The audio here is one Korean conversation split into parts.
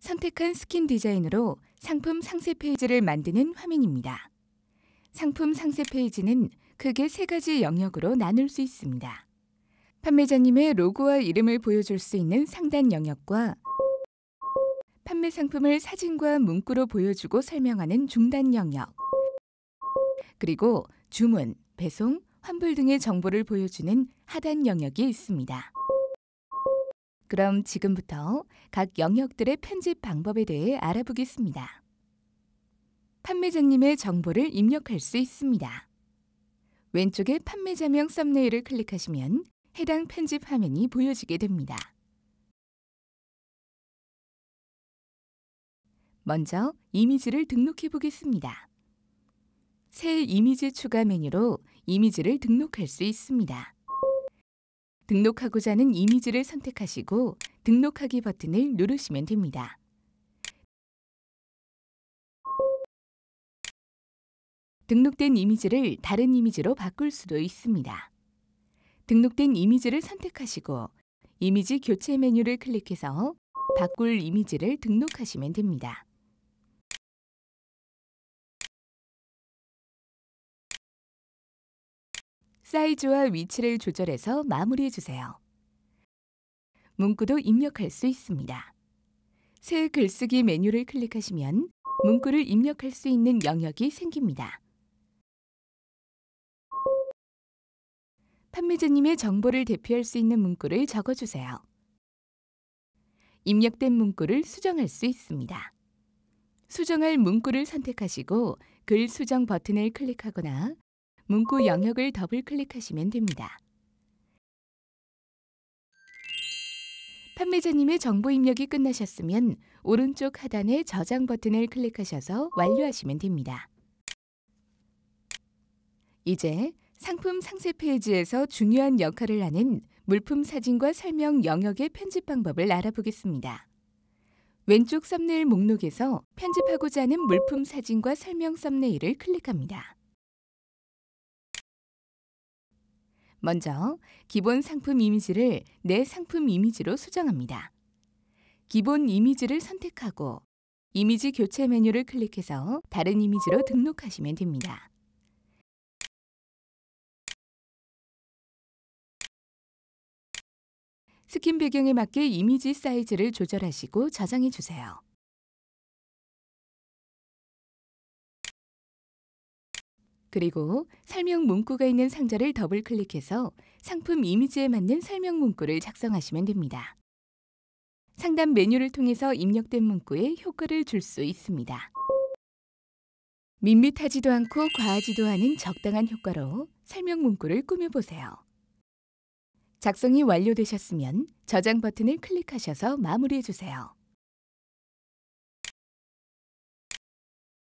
선택한 스킨 디자인으로 상품 상세 페이지를 만드는 화면입니다. 상품 상세 페이지는 크게 세 가지 영역으로 나눌 수 있습니다. 판매자님의 로고와 이름을 보여줄 수 있는 상단 영역과 판매 상품을 사진과 문구로 보여주고 설명하는 중단 영역, 그리고 주문, 배송, 환불 등의 정보를 보여주는 하단 영역이 있습니다. 그럼 지금부터 각 영역들의 편집 방법에 대해 알아보겠습니다. 판매자님의 정보를 입력할 수 있습니다. 왼쪽에 판매자명 썸네일을 클릭하시면 해당 편집 화면이 보여지게 됩니다. 먼저 이미지를 등록해 보겠습니다. 새 이미지 추가 메뉴로 이미지를 등록할 수 있습니다. 등록하고자 하는 이미지를 선택하시고 등록하기 버튼을 누르시면 됩니다. 등록된 이미지를 다른 이미지로 바꿀 수도 있습니다. 등록된 이미지를 선택하시고 이미지 교체 메뉴를 클릭해서 바꿀 이미지를 등록하시면 됩니다. 사이즈와 위치를 조절해서 마무리해 주세요. 문구도 입력할 수 있습니다. 새 글쓰기 메뉴를 클릭하시면 문구를 입력할 수 있는 영역이 생깁니다. 판매자님의 정보를 대표할 수 있는 문구를 적어주세요. 입력된 문구를 수정할 수 있습니다. 수정할 문구를 선택하시고 글 수정 버튼을 클릭하거나 문구 영역을 더블 클릭하시면 됩니다. 판매자님의 정보 입력이 끝나셨으면 오른쪽 하단의 저장 버튼을 클릭하셔서 완료하시면 됩니다. 이제 상품 상세 페이지에서 중요한 역할을 하는 물품 사진과 설명 영역의 편집 방법을 알아보겠습니다. 왼쪽 썸네일 목록에서 편집하고자 하는 물품 사진과 설명 썸네일을 클릭합니다. 먼저 기본 상품 이미지를 내 상품 이미지로 수정합니다. 기본 이미지를 선택하고 이미지 교체 메뉴를 클릭해서 다른 이미지로 등록하시면 됩니다. 스킨 배경에 맞게 이미지 사이즈를 조절하시고 저장해 주세요. 그리고 설명 문구가 있는 상자를 더블 클릭해서 상품 이미지에 맞는 설명 문구를 작성하시면 됩니다. 상단 메뉴를 통해서 입력된 문구에 효과를 줄 수 있습니다. 밋밋하지도 않고 과하지도 않은 적당한 효과로 설명 문구를 꾸며보세요. 작성이 완료되셨으면 저장 버튼을 클릭하셔서 마무리해 주세요.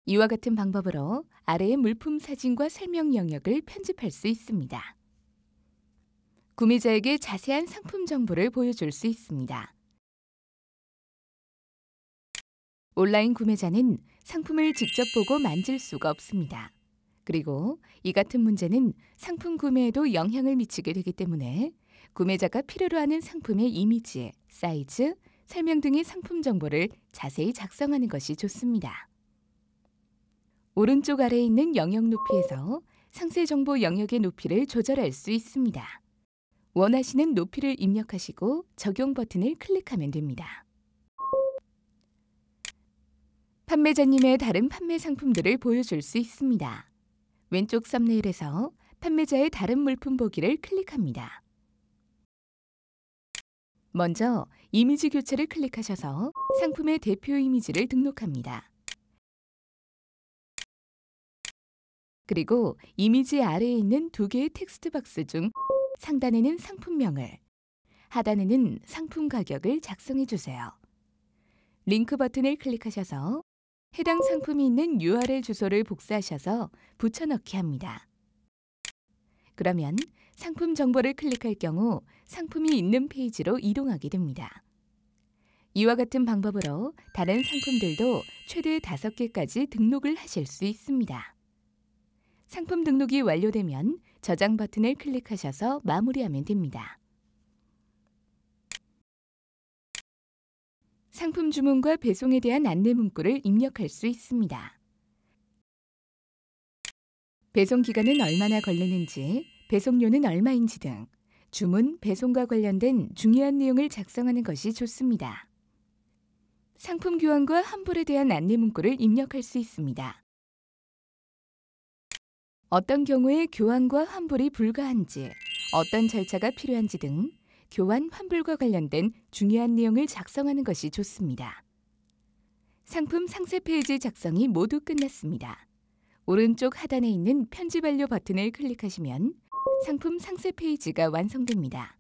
이와 같은 방법으로 아래의 물품 사진과 설명 영역을 편집할 수 있습니다. 구매자에게 자세한 상품 정보를 보여줄 수 있습니다. 온라인 구매자는 상품을 직접 보고 만질 수가 없습니다. 그리고 이 같은 문제는 상품 구매에도 영향을 미치게 되기 때문에 구매자가 필요로 하는 상품의 이미지, 사이즈, 설명 등의 상품 정보를 자세히 작성하는 것이 좋습니다. 오른쪽 아래에 있는 영역 높이에서 상세 정보 영역의 높이를 조절할 수 있습니다. 원하시는 높이를 입력하시고 적용 버튼을 클릭하면 됩니다. 판매자님의 다른 판매 상품들을 보여줄 수 있습니다. 왼쪽 썸네일에서 판매자의 다른 물품 보기를 클릭합니다. 먼저 이미지 교체를 클릭하셔서 상품의 대표 이미지를 등록합니다. 그리고 이미지 아래에 있는 두 개의 텍스트 박스 중 상단에는 상품명을, 하단에는 상품 가격을 작성해 주세요. 링크 버튼을 클릭하셔서 해당 상품이 있는 URL 주소를 복사하셔서 붙여넣기 합니다. 그러면 상품 정보를 클릭할 경우 상품이 있는 페이지로 이동하게 됩니다. 이와 같은 방법으로 다른 상품들도 최대 5개까지 등록을 하실 수 있습니다. 상품 등록이 완료되면 저장 버튼을 클릭하셔서 마무리하면 됩니다. 상품 주문과 배송에 대한 안내 문구를 입력할 수 있습니다. 배송 기간은 얼마나 걸리는지, 배송료는 얼마인지 등 주문, 배송과 관련된 중요한 내용을 작성하는 것이 좋습니다. 상품 교환과 환불에 대한 안내 문구를 입력할 수 있습니다. 어떤 경우에 교환과 환불이 불가한지, 어떤 절차가 필요한지 등 교환, 환불과 관련된 중요한 내용을 작성하는 것이 좋습니다. 상품 상세 페이지 작성이 모두 끝났습니다. 오른쪽 하단에 있는 편집 완료 버튼을 클릭하시면 상품 상세 페이지가 완성됩니다.